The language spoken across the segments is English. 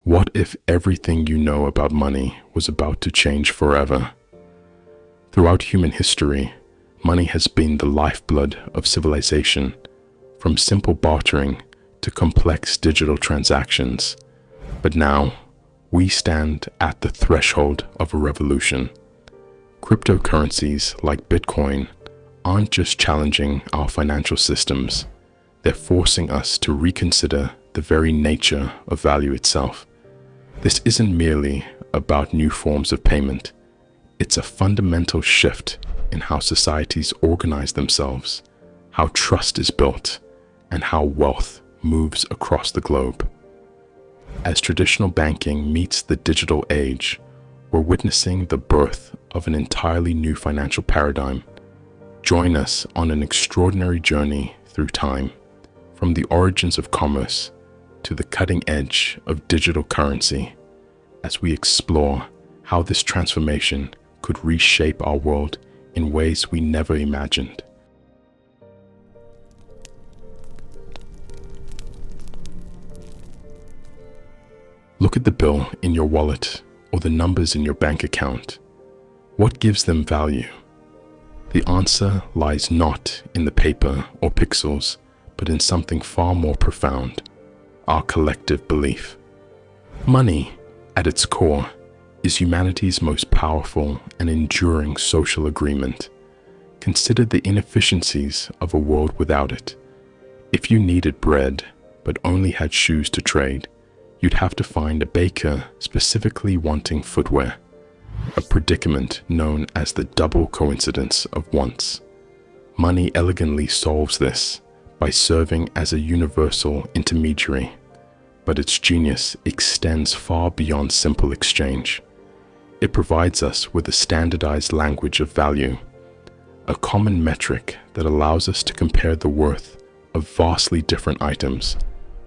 What if everything you know about money was about to change forever? Throughout human history, money has been the lifeblood of civilization, from simple bartering to complex digital transactions. But now, we stand at the threshold of a revolution. Cryptocurrencies like Bitcoin aren't just challenging our financial systems, they're forcing us to reconsider the very nature of value itself. This isn't merely about new forms of payment. It's a fundamental shift in how societies organize themselves, how trust is built, and how wealth moves across the globe. As traditional banking meets the digital age, we're witnessing the birth of an entirely new financial paradigm. Join us on an extraordinary journey through time, from the origins of commerce to the cutting edge of digital currency, as we explore how this transformation could reshape our world in ways we never imagined. Look at the bill in your wallet or the numbers in your bank account. What gives them value? The answer lies not in the paper or pixels, but in something far more profound: our collective belief. Money, at its core, is humanity's most powerful and enduring social agreement. Consider the inefficiencies of a world without it. If you needed bread, but only had shoes to trade, you'd have to find a baker specifically wanting footwear, a predicament known as the double coincidence of wants. Money elegantly solves this by serving as a universal intermediary, but its genius extends far beyond simple exchange. It provides us with a standardized language of value, a common metric that allows us to compare the worth of vastly different items,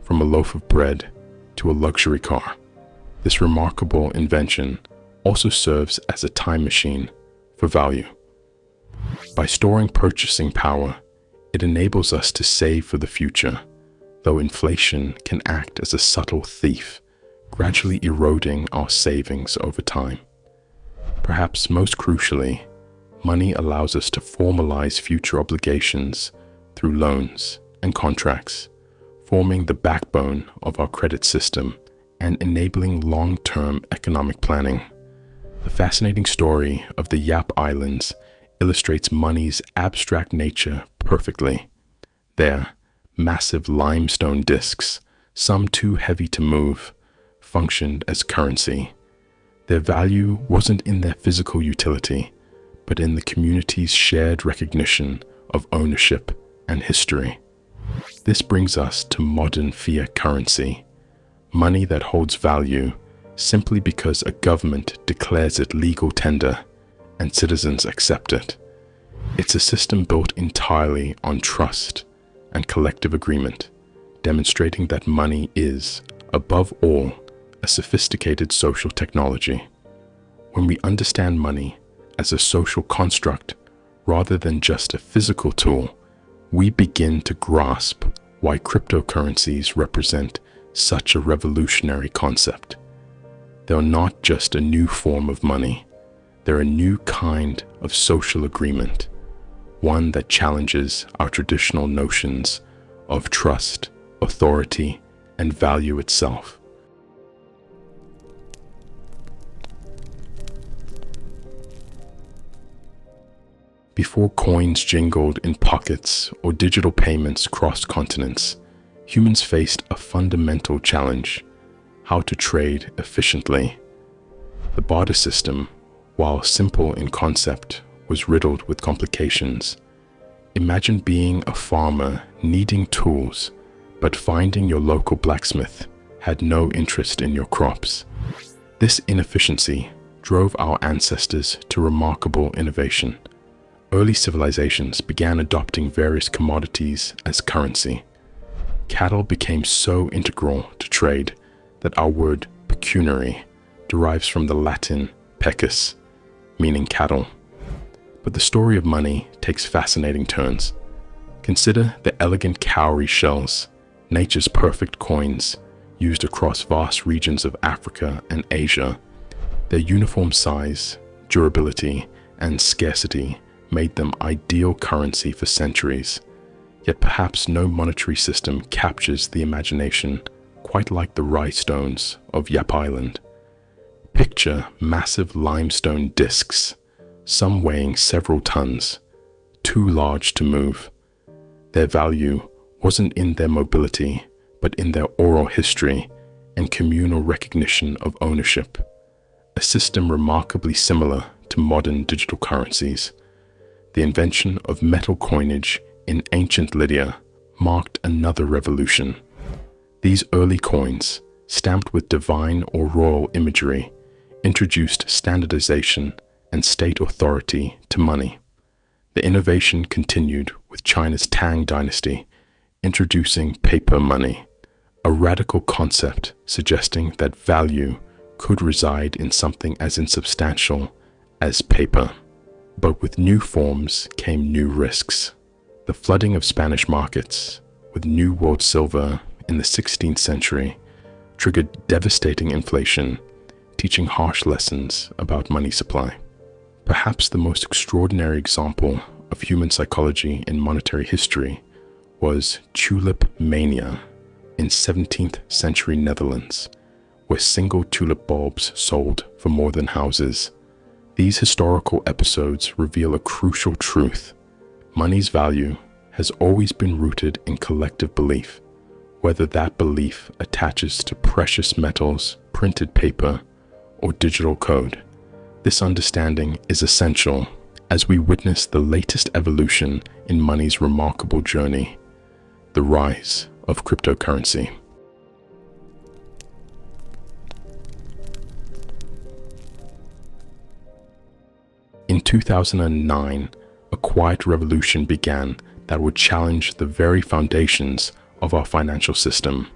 from a loaf of bread to a luxury car. This remarkable invention also serves as a time machine for value. By storing purchasing power, it enables us to save for the future, though inflation can act as a subtle thief, gradually eroding our savings over time. Perhaps most crucially, money allows us to formalize future obligations through loans and contracts, forming the backbone of our credit system and enabling long-term economic planning. The fascinating story of the Yap Islands illustrates money's abstract nature perfectly. There, massive limestone discs, some too heavy to move, functioned as currency. Their value wasn't in their physical utility, but in the community's shared recognition of ownership and history. This brings us to modern fiat currency, money that holds value simply because a government declares it legal tender and citizens accept it. It's a system built entirely on trust and collective agreement, demonstrating that money is, above all, a sophisticated social technology. When we understand money as a social construct rather than just a physical tool, we begin to grasp why cryptocurrencies represent such a revolutionary concept. They're not just a new form of money, they're a new kind of social agreement, one that challenges our traditional notions of trust, authority, and value itself. Before coins jingled in pockets or digital payments crossed continents, humans faced a fundamental challenge: how to trade efficiently. The barter system, while simple in concept, was riddled with complications. Imagine being a farmer needing tools, but finding your local blacksmith had no interest in your crops. This inefficiency drove our ancestors to remarkable innovation. Early civilizations began adopting various commodities as currency. Cattle became so integral to trade that our word pecuniary derives from the Latin pecus, meaning cattle. But the story of money takes fascinating turns. Consider the elegant cowrie shells, nature's perfect coins, used across vast regions of Africa and Asia. Their uniform size, durability, and scarcity made them ideal currency for centuries. Yet perhaps no monetary system captures the imagination quite like the rhinestones of Yap Island. Picture massive limestone discs, some weighing several tons, too large to move. Their value wasn't in their mobility, but in their oral history and communal recognition of ownership, a system remarkably similar to modern digital currencies. The invention of metal coinage in ancient Lydia marked another revolution. These early coins, stamped with divine or royal imagery, introduced standardization and state authority to money. The innovation continued with China's Tang dynasty, introducing paper money, a radical concept suggesting that value could reside in something as insubstantial as paper. But with new forms came new risks. The flooding of Spanish markets with New World silver in the 16th century triggered devastating inflation, teaching harsh lessons about money supply. Perhaps the most extraordinary example of human psychology in monetary history was tulip mania in 17th century Netherlands, where single tulip bulbs sold for more than houses. These historical episodes reveal a crucial truth. Money's value has always been rooted in collective belief, whether that belief attaches to precious metals, printed paper, or digital code. This understanding is essential as we witness the latest evolution in money's remarkable journey, the rise of cryptocurrency. In 2009, a quiet revolution began that would challenge the very foundations of our financial system.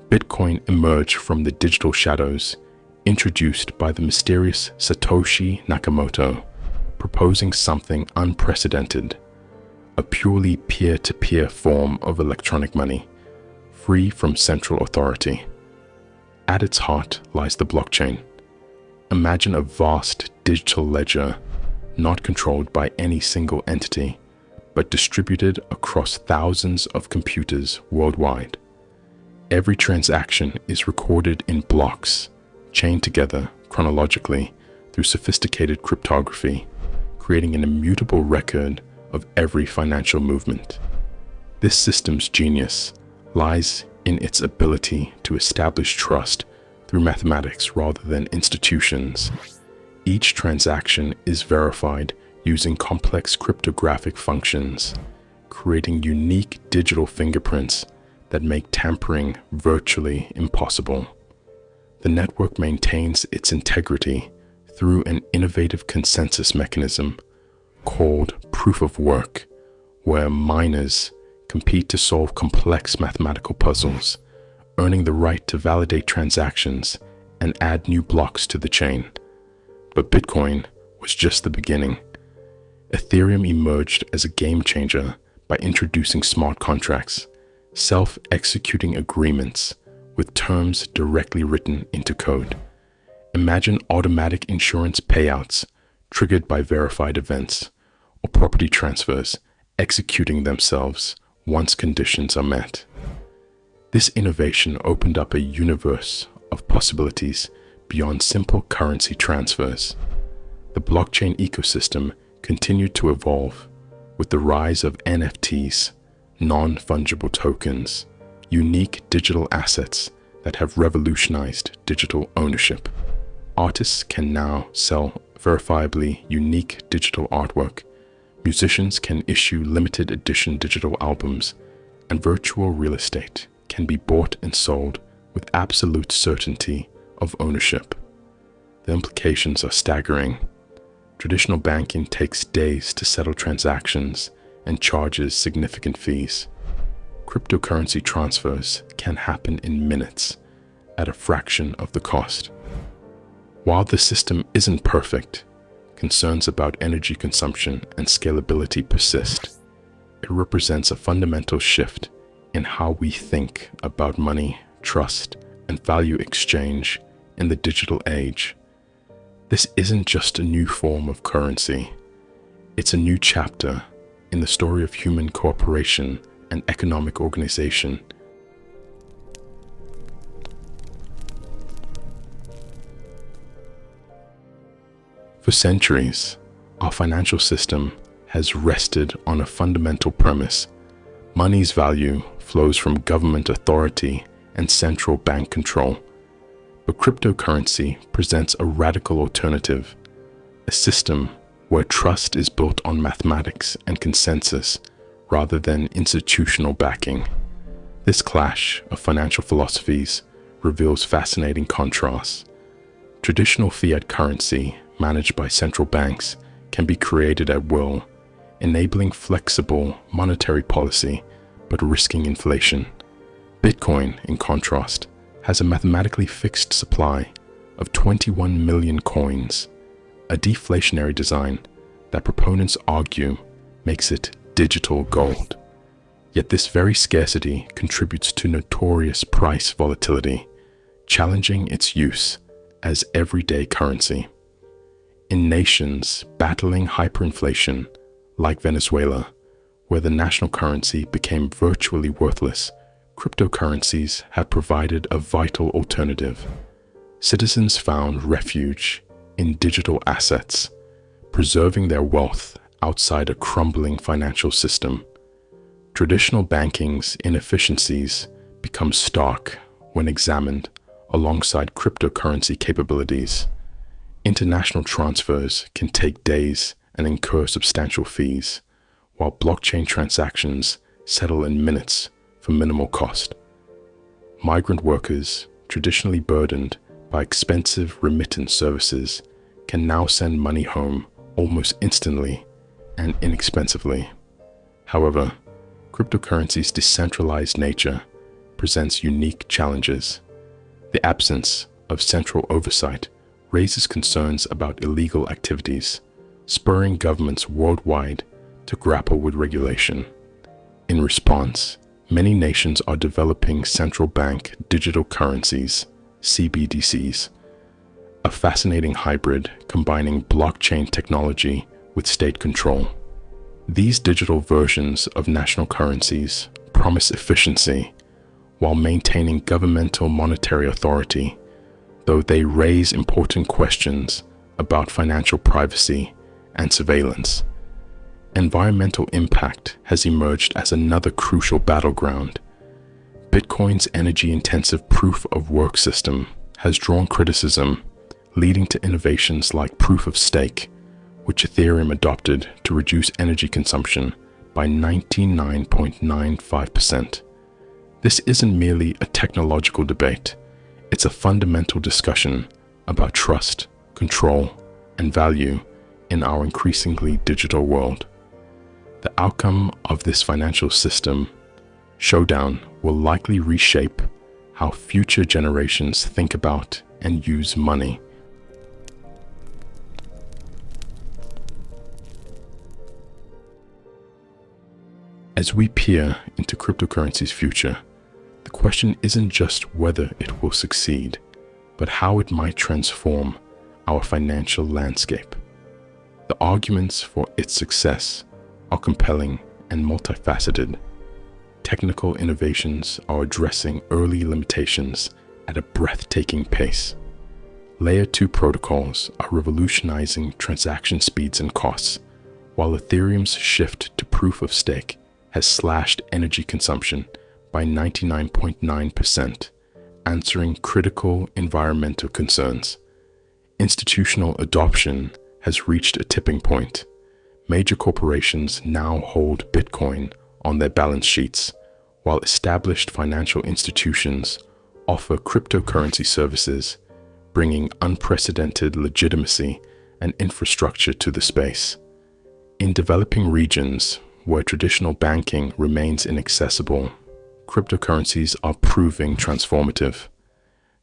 Bitcoin emerged from the digital shadows, introduced by the mysterious Satoshi Nakamoto, proposing something unprecedented, a purely peer-to-peer form of electronic money, free from central authority. At its heart lies the blockchain. Imagine a vast digital ledger, not controlled by any single entity, but distributed across thousands of computers worldwide. Every transaction is recorded in blocks, chained together chronologically through sophisticated cryptography, creating an immutable record of every financial movement. This system's genius lies in its ability to establish trust through mathematics rather than institutions. Each transaction is verified using complex cryptographic functions, creating unique digital fingerprints that make tampering virtually impossible. The network maintains its integrity through an innovative consensus mechanism called proof of work, where miners compete to solve complex mathematical puzzles, earning the right to validate transactions and add new blocks to the chain. But Bitcoin was just the beginning. Ethereum emerged as a game changer by introducing smart contracts, self-executing agreements with terms directly written into code. Imagine automatic insurance payouts triggered by verified events, or property transfers executing themselves once conditions are met. This innovation opened up a universe of possibilities beyond simple currency transfers. The blockchain ecosystem continued to evolve with the rise of NFTs, non-fungible tokens, unique digital assets that have revolutionized digital ownership. Artists can now sell verifiably unique digital artwork. Musicians can issue limited edition digital albums, and virtual real estate can be bought and sold with absolute certainty of ownership. The implications are staggering. Traditional banking takes days to settle transactions and charges significant fees. Cryptocurrency transfers can happen in minutes at a fraction of the cost. While the system isn't perfect, concerns about energy consumption and scalability persist. It represents a fundamental shift in how we think about money trust, and value exchange in the digital age. This isn't just a new form of currency. It's a new chapter in the story of human cooperation and economic organization. For centuries, our financial system has rested on a fundamental premise. Money's value flows from government authority and central bank control. But cryptocurrency presents a radical alternative, a system where trust is built on mathematics and consensus rather than institutional backing. This clash of financial philosophies reveals fascinating contrasts. Traditional fiat currency managed by central banks can be created at will, enabling flexible monetary policy but risking inflation. Bitcoin, in contrast, has a mathematically fixed supply of 21 million coins, a deflationary design that proponents argue makes it digital gold. Yet this very scarcity contributes to notorious price volatility, challenging its use as everyday currency. In nations battling hyperinflation, like Venezuela, where the national currency became virtually worthless, cryptocurrencies have provided a vital alternative. Citizens found refuge in digital assets, preserving their wealth outside a crumbling financial system. Traditional banking's inefficiencies become stark when examined alongside cryptocurrency capabilities. International transfers can take days and incur substantial fees, while blockchain transactions settle in minutes for minimal cost. Migrant workers, traditionally burdened by expensive remittance services, can now send money home almost instantly and inexpensively. However, cryptocurrency's decentralized nature presents unique challenges. The absence of central oversight raises concerns about illegal activities, spurring governments worldwide to grapple with regulation. In response, many nations are developing central bank digital currencies, CBDCs, a fascinating hybrid combining blockchain technology with state control. These digital versions of national currencies promise efficiency while maintaining governmental monetary authority, though they raise important questions about financial privacy and surveillance. Environmental impact has emerged as another crucial battleground. Bitcoin's energy-intensive proof-of-work system has drawn criticism, leading to innovations like proof-of-stake, which Ethereum adopted to reduce energy consumption by 99.95%. This isn't merely a technological debate, it's a fundamental discussion about trust, control, and value in our increasingly digital world. The outcome of this financial system, Showdown, will likely reshape how future generations think about and use money. As we peer into cryptocurrency's future, the question isn't just whether it will succeed, but how it might transform our financial landscape. The arguments for its success are compelling and multifaceted. Technical innovations are addressing early limitations at a breathtaking pace. Layer 2 protocols are revolutionizing transaction speeds and costs, while Ethereum's shift to proof of stake has slashed energy consumption by 99.9%, answering critical environmental concerns. Institutional adoption has reached a tipping point. Major corporations now hold Bitcoin on their balance sheets, while established financial institutions offer cryptocurrency services, bringing unprecedented legitimacy and infrastructure to the space. In developing regions where traditional banking remains inaccessible, cryptocurrencies are proving transformative.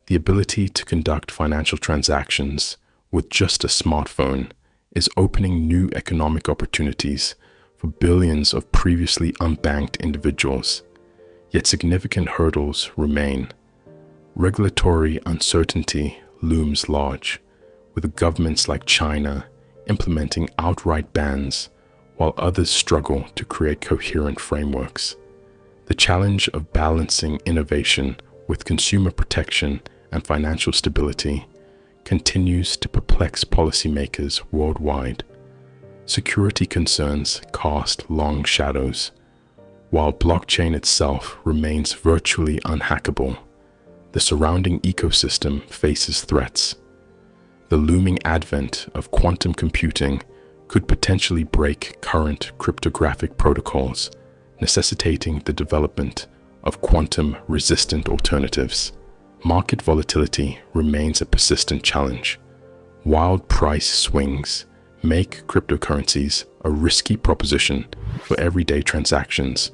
The ability to conduct financial transactions with just a smartphone is opening new economic opportunities for billions of previously unbanked individuals. Yet significant hurdles remain. Regulatory uncertainty looms large, with governments like China implementing outright bans while others struggle to create coherent frameworks. The challenge of balancing innovation with consumer protection and financial stability continues to perplex policymakers worldwide. Security concerns cast long shadows, while blockchain itself remains virtually unhackable. The surrounding ecosystem faces threats. The looming advent of quantum computing could potentially break current cryptographic protocols, necessitating the development of quantum-resistant alternatives. Market volatility remains a persistent challenge. Wild price swings make cryptocurrencies a risky proposition for everyday transactions,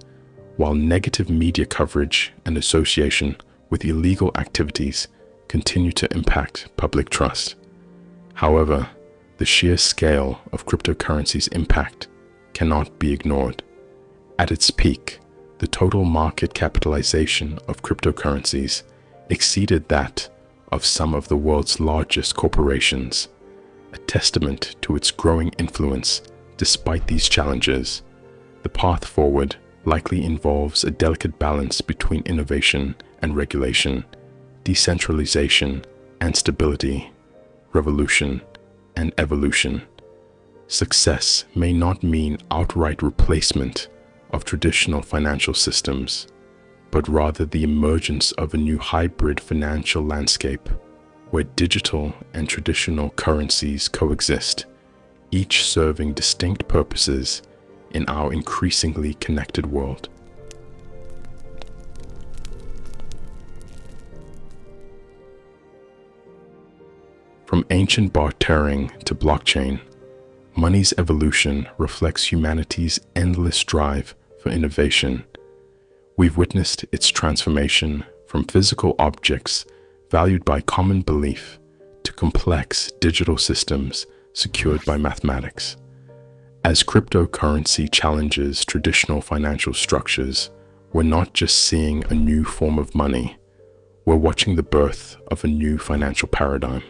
while negative media coverage and association with illegal activities continue to impact public trust. However, the sheer scale of cryptocurrency's impact cannot be ignored. At its peak, the total market capitalization of cryptocurrencies exceeded that of some of the world's largest corporations, a testament to its growing influence despite these challenges. The path forward likely involves a delicate balance between innovation and regulation, decentralization and stability, revolution and evolution. Success may not mean outright replacement of traditional financial systems, but rather the emergence of a new hybrid financial landscape where digital and traditional currencies coexist, each serving distinct purposes in our increasingly connected world. From ancient bartering to blockchain, money's evolution reflects humanity's endless drive for innovation. We've witnessed its transformation from physical objects valued by common belief to complex digital systems secured by mathematics. As cryptocurrency challenges traditional financial structures, we're not just seeing a new form of money, we're watching the birth of a new financial paradigm.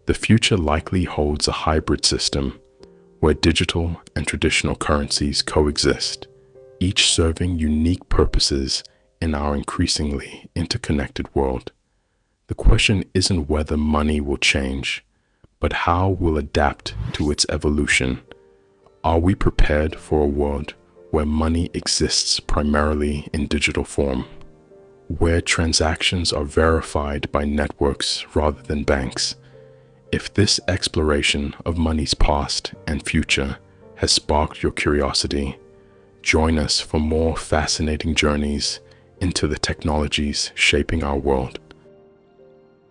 The future likely holds a hybrid system where digital and traditional currencies coexist, each serving unique purposes in our increasingly interconnected world. The question isn't whether money will change, but how we'll adapt to its evolution. Are we prepared for a world where money exists primarily in digital form, where transactions are verified by networks rather than banks? If this exploration of money's past and future has sparked your curiosity, join us for more fascinating journeys into the technologies shaping our world.